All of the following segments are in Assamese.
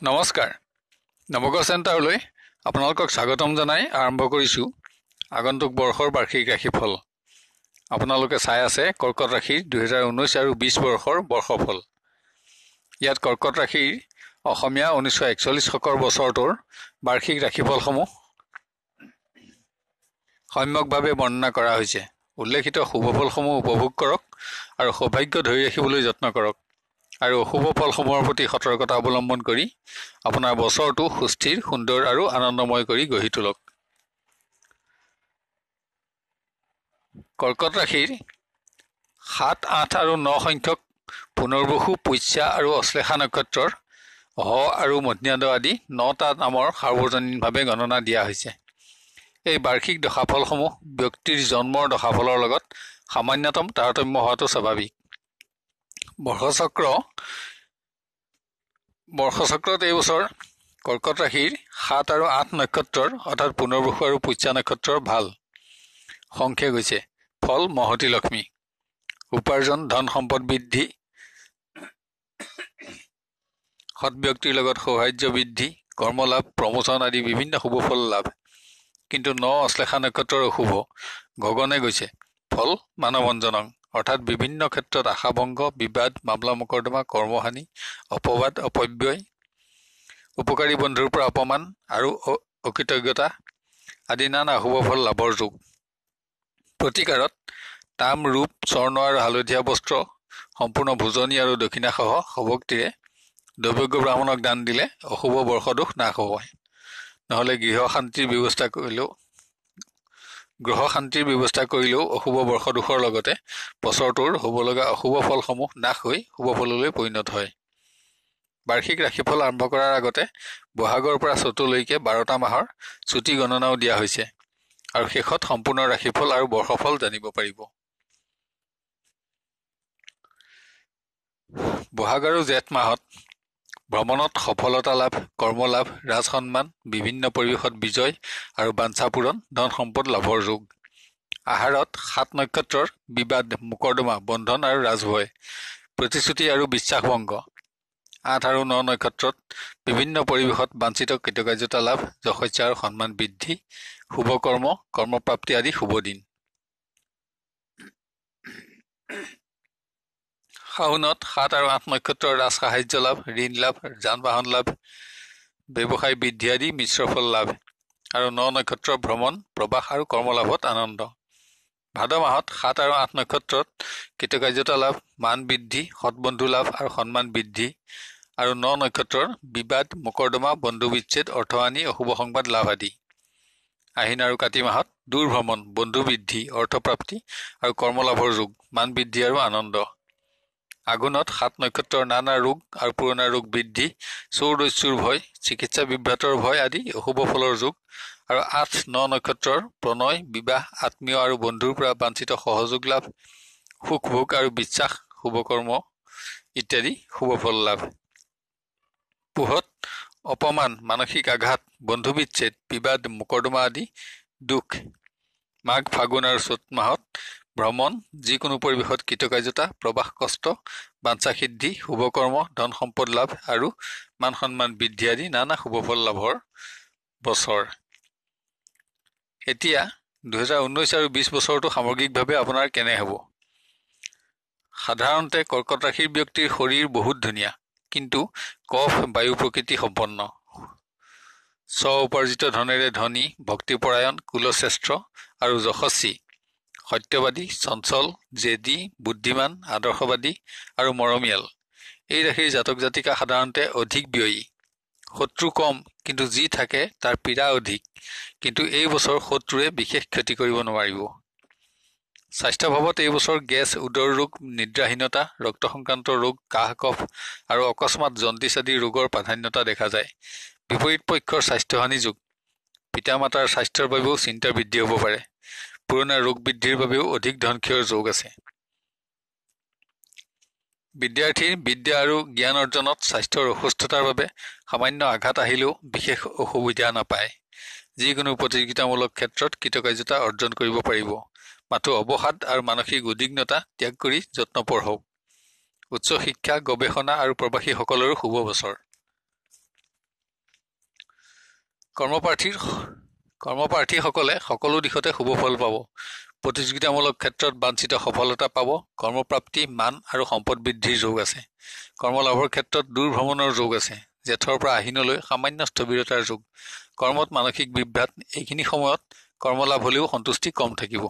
নমস্কাৰ নৱগ্ৰহ চেণ্টাৰলৈ আপোনালোকক স্বাগতম জনাই আৰম্ভ কৰিছোঁ আগন্তুক বৰ্ষৰ বাৰ্ষিক ৰাশিফল। আপোনালোকে চাই আছে কৰ্কট ৰাশিৰ 2019 আৰু 20 বৰ্ষৰ বৰ্ষফল। ইয়াত কৰ্কট ৰাশিৰ অসমীয়া 1941 শকৰ বছৰটোৰ বাৰ্ষিক ৰাশিফলসমূহ সম্যকভাৱে বৰ্ণনা কৰা হৈছে। উল্লেখিত শুভফলসমূহ উপভোগ কৰক আৰু সৌভাগ্য ধৰি ৰাখিবলৈ যত্ন কৰক আৰু অশুভ ফলসমূহৰ প্ৰতি সতৰ্কতা অৱলম্বন কৰি আপোনাৰ বছৰটো সুস্থিৰ, সুন্দৰ আৰু আনন্দময় কৰি গঢ়ি তোলক। কৰ্কট ৰাশিৰ 7, 8 আৰু 9 সংখ্যক পুনৰ্বসু, পুষ্যা আৰু অশ্লেষা নক্ষত্ৰৰ হ আৰু মধ্যাহ্ন আদি 9টা নামৰ সাৰ্বজনীনভাৱে গণনা দিয়া হৈছে। এই বাৰ্ষিক দশাফলসমূহ ব্যক্তিৰ জন্মৰ দশাফলৰ লগত সামান্যতম তাৰতম্য হোৱাটো স্বাভাৱিক। বৰ্ষচক্ৰত এই বছৰ কৰ্কট ৰাশিৰ 7 আৰু 8 নক্ষত্ৰৰ অৰ্থাৎ পুনৰ্বসু আৰু পুষ্যা নক্ষত্ৰৰ ভাল সংখ্যে গৈছে। ফল মহতী লক্ষ্মী, উপাৰ্জন, ধন সম্পদ বৃদ্ধি, সৎ ব্যক্তিৰ লগত সৌহাৰ্য বৃদ্ধি, কৰ্মলাভ, প্ৰমোচন আদি বিভিন্ন শুভফল লাভ। কিন্তু 9 অশ্লেষা নক্ষত্ৰৰ অশুভ গগনে গৈছে। ফল মানৱঞ্জনং অৰ্থাৎ বিভিন্ন ক্ষেত্ৰত আশাভংগ, বিবাদ, মামলা মোকৰ্দমা, কৰ্মহানি, অপবাদ, অপব্যয়, উপকাৰী বন্ধুৰ পৰা অপমান আৰু অকৃতজ্ঞতা আদি নানা অশুভ ফল লাভৰ যোগ। প্ৰতিকাৰত তাম, ৰূপ, স্বৰ্ণ আৰু হালধীয়া বস্ত্ৰ, সম্পূৰ্ণ ভোজনী আৰু দক্ষিণাসহ সভক্তিৰে দৈৱজ্ঞ ব্ৰাহ্মণক দান দিলে অশুভ বৰ্ষদোষ নাশ হয়। নহ'লে গ্ৰহ শান্তিৰ ব্যৱস্থা কৰিলেও অশুভ বৰ্ষদোষৰ লগতে বছৰটোৰ হ'ব লগা অশুভ ফলসমূহ নাশ হৈ শুভ ফললৈ পৰিণত হয়। বাৰ্ষিক ৰাশিফল আৰম্ভ কৰাৰ আগতে বহাগৰ পৰা চ'তলৈকে 12টা মাহৰ চুটি গণনাও দিয়া হৈছে আৰু শেষত সম্পূৰ্ণ ৰাশিফল আৰু বৰ্ষফল জানিব পাৰিব। বহাগ আৰু জেঠ মাহত ভ্ৰমণত সফলতা লাভ, কৰ্মলাভ, ৰাজ সন্মান, বিভিন্ন পৰিৱেশত বিজয় আৰু বাঞ্ছা পূৰণ, ধন সম্পদ লাভৰ যোগ। আহাৰত 7 নক্ষত্ৰৰ বিবাদ, মোকৰ্দমা, বন্ধন আৰু ৰাজভয়, প্ৰতিশ্ৰুতি আৰু বিশ্বাসভংগ। 8 আৰু 9 নক্ষত্ৰত বিভিন্ন পৰিৱেশত বাঞ্ছিত কৃতকাৰ্যতা লাভ, যশস্যা আৰু সন্মান বৃদ্ধি, শুভ কৰ্ম, কৰ্মপ্ৰাপ্তি আদি শুভ দিন। শাওনত 7 আৰু 8 নক্ষত্ৰৰ ৰাজ সাহায্য লাভ, ঋণ লাভ, যান বাহন লাভ, ব্যৱসায় বৃদ্ধি আদি মিশ্ৰ ফল লাভ আৰু 9 নক্ষত্ৰৰ ভ্ৰমণ, প্ৰবাস আৰু কৰ্মলাভত আনন্দ। ভাদ মাহত 7 আৰু 8 নক্ষত্ৰত কৃতকাৰ্যতা লাভ, মান বৃদ্ধি, সৎবন্ধু লাভ আৰু সন্মান বৃদ্ধি আৰু 9 নক্ষত্ৰৰ বিবাদ, মোকৰ্দমা, বন্ধু বিচ্ছেদ, অৰ্থহানি, অশুভ সংবাদ লাভ আদি। আহিন আৰু কাতি মাহত দূৰ ভ্ৰমণ, বন্ধু বৃদ্ধি, অৰ্থপ্ৰাপ্তি আৰু কৰ্মলাভৰ যোগ, মান বৃদ্ধি আৰু আনন্দ। আঘোণত 7 নক্ষত্ৰৰ নানা ৰোগ আৰু পুৰণা ৰোগ বৃদ্ধি, চোৰ দস্যুৰ ভয়, চিকিৎসা বিভ্ৰাটৰ ভয় আদি অশুভ ফলৰ যোগ আৰু 8, 9 নক্ষত্ৰৰ প্ৰণয়, বিবাহ, আত্মীয় আৰু বন্ধুৰ পৰা বাঞ্ছিত সহযোগ লাভ, সুখ ভোগ আৰু বিশ্বাস, শুভকৰ্ম ইত্যাদি শুভ ফল লাভ। পুহত অপমান, মানসিক আঘাত, বন্ধু বিচ্ছেদ, বিবাদ, মোকৰ্দমা আদি দুখ। মাঘ, ফাগুন আৰু চ'ত মাহত ভ্ৰমণ, যিকোনো পৰিৱেশত কৃতকাৰ্যতা, প্ৰবাস, কষ্ট, বাঞ্ছা সিদ্ধি, শুভকৰ্ম, ধন সম্পদ লাভ আৰু মান সন্মান বৃদ্ধি আদি নানা শুভফল লাভৰ বছৰ। এতিয়া 2019 আৰু 20 বছৰটো সামগ্ৰিকভাৱে আপোনাৰ কেনে হ'ব? সাধাৰণতে কৰ্কট ৰাশিৰ ব্যক্তিৰ শৰীৰ বহুত ধুনীয়া, কিন্তু কফ বায়ু প্ৰকৃতি সম্পন্ন। স্ব উপাৰ্জিত ধনেৰে ধনী, ভক্তিপৰায়ণ, কুলশ্ৰেষ্ঠ আৰু যশস্বী, সত্যবাদী, চঞ্চল, জেদী, বুদ্ধিমান, আদৰ্শবাদী আৰু মৰমীয়াল। এই ৰাশিৰ জাতক জাতিকা সাধাৰণতে অধিক ব্যয়ী। শত্ৰু কম, কিন্তু যি থাকে তাৰ পীড়া অধিক। কিন্তু এই বছৰ শত্ৰুৱে বিশেষ ক্ষতি কৰিব নোৱাৰিব। স্বাস্থ্যভাৱত এই বছৰ গেছ, উদৰ ৰোগ, নিদ্ৰাহীনতা, ৰক্ত সংক্ৰান্ত ৰোগ, কাহ কফ আৰু অকস্মাৎ জণ্ডিছ আদি ৰোগৰ প্ৰাধান্যতা দেখা যায়। বিপৰীত পক্ষৰ স্বাস্থ্যহানি যোগ। পিতা মাতাৰ স্বাস্থ্যৰ বাবেও চিন্তা বৃদ্ধি হ'ব পাৰে। পুৰণা ৰোগ বৃদ্ধিৰ বাবেও অধিক ধনক্ষয়ৰ যোগ আছে। বিদ্যাৰ্থীৰ বিদ্যা আৰু জ্ঞান অৰ্জনত স্বাস্থ্যৰ অসুস্থতাৰ বাবে সামান্য আঘাত আহিলেও বিশেষ অসুবিধা নাপায়। যিকোনো প্ৰতিযোগিতামূলক ক্ষেত্ৰত কৃতকাৰ্যতা অৰ্জন কৰিব পাৰিব। মাথো অৱসাদ আৰু মানসিক উদ্বিগ্নতা ত্যাগ কৰি যত্নপৰ হওক। উচ্চ শিক্ষা, গৱেষণা আৰু প্ৰবাসীসকলৰো শুভ বছৰ। কৰ্মপ্ৰাৰ্থীসকলে সকলো দিশতে শুভ ফল পাব। প্ৰতিযোগিতামূলক ক্ষেত্ৰত বাঞ্ছিত সফলতা পাব। কৰ্মপ্ৰাপ্তি, মান আৰু সম্পদ বৃদ্ধিৰ যোগ আছে। কৰ্মলাভৰ ক্ষেত্ৰত দূৰ ভ্ৰমণৰ যোগ আছে। জেঠৰ পৰা আহিনলৈ সামান্য স্থবিৰতাৰ যোগ। কৰ্মত মানসিক বিভ্ৰাট। এইখিনি সময়ত কৰ্মলাভ হ'লেও সন্তুষ্টি কম থাকিব।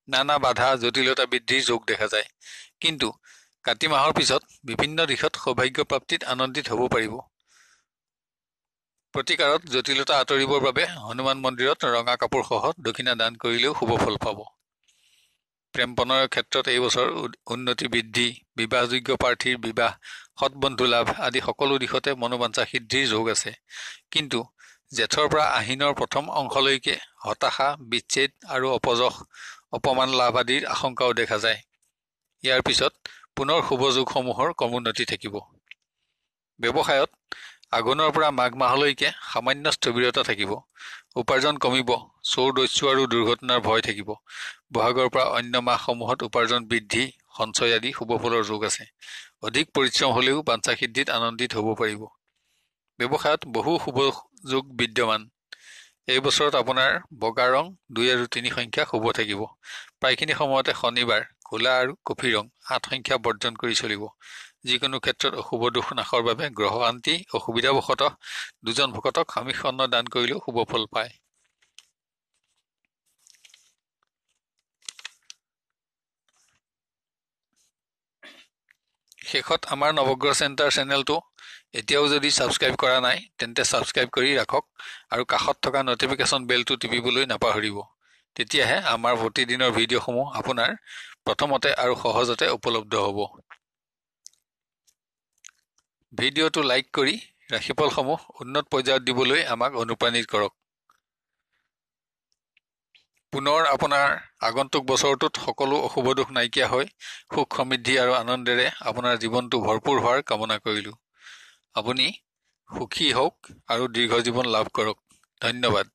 নানা বাধা, জটিলতা বৃদ্ধিৰ যোগ দেখা যায়। কিন্তু কাতি মাহৰ পিছত বিভিন্ন দিশত সৌভাগ্য প্ৰাপ্তিত আনন্দিত হ'ব পাৰিব। প্ৰতিকাৰত জটিলতা আঁতৰিবৰ বাবে হনুমান মন্দিৰত ৰঙা কাপোৰসহ দক্ষিণা দান কৰিলেও শুভ ফল পাব। প্ৰেম প্ৰণয়ৰ ক্ষেত্ৰত এই বছৰ উন্নতি বৃদ্ধি, বিবাহযোগ্য প্ৰাৰ্থীৰ বিবাহ, সৎ বন্ধু লাভ আদি সকলো দিশতে মনোবাঞ্ছা সিদ্ধিৰ যোগ আছে। কিন্তু জেঠৰ পৰা আহিনৰ প্ৰথম অংশলৈকে হতাশা, বিচ্ছেদ আৰু অপমান লাভ আদিৰ আশংকাও দেখা যায়। ইয়াৰ পিছত পুনৰ শুভ যোগসমূহৰ ক্ৰমোন্নতি থাকিব। ব্যৱসায়ত আঘোণৰ পৰা মাঘ মাহলৈকে সামান্য স্থবিৰতা থাকিব। উপাৰ্জন কমিব। চোৰ দস্যু আৰু দুৰ্ঘটনাৰ ভয় থাকিব। বহাগৰ পৰা অন্য মাহসমূহত উপাৰ্জন বৃদ্ধি, সঞ্চয় আদি শুভ ফলৰ যোগ আছে। অধিক পৰিশ্ৰম হ'লেও বাঞ্ছা সিদ্ধিত আনন্দিত হ'ব পাৰিব। ব্যৱসায়ত বহু শুভ যোগ বিদ্যমান। এই বছৰত আপোনাৰ বগা ৰং 2 আৰু 3 সংখ্যা শুভ থাকিব। প্ৰায়খিনি সময়তে শনিবাৰ, ক'লা আৰু কফি ৰং 8 সংখ্যা বৰ্জন কৰি চলিব। যিকোনো ক্ষেত্ৰত অশুভ দোষ নাশৰ বাবে গ্ৰহ শান্তি, অসুবিধাবশতঃ 2জন ভকতক আমিষ অন্ন দান কৰিলেও শুভ ফল পায়। শেষত আমাৰ নৱগ্ৰহ চেণ্টাৰ চেনেলটো এতিয়াও যদি ছাবস্ক্ৰাইব কৰা নাই তেন্তে ছাবস্ক্ৰাইব কৰি ৰাখক আৰু কাষত থকা নটিফিকেশ্যন বেলটো টিপিবলৈ নাপাহৰিব। তেতিয়াহে আমাৰ প্ৰতিদিনৰ ভিডিঅ'সমূহ আপোনাৰ প্ৰথমতে আৰু সহজতে উপলব্ধ হ'ব। ভিডিঅ'টো লাইক কৰি ৰাশিফলসমূহ উন্নত পৰ্যায়ত দিবলৈ আমাক অনুপ্ৰাণিত কৰক। পুনৰ আপোনাৰ আগন্তুক বছৰটোত সকলো অশুভ দোষ নাইকিয়া হৈ সুখ সমৃদ্ধি আৰু আনন্দেৰে আপোনাৰ জীৱনটো ভৰপূৰ হোৱাৰ কামনা কৰিলোঁ। আপুনি সুখী হওক আৰু দীৰ্ঘ জীৱন লাভ কৰক। ধন্যবাদ।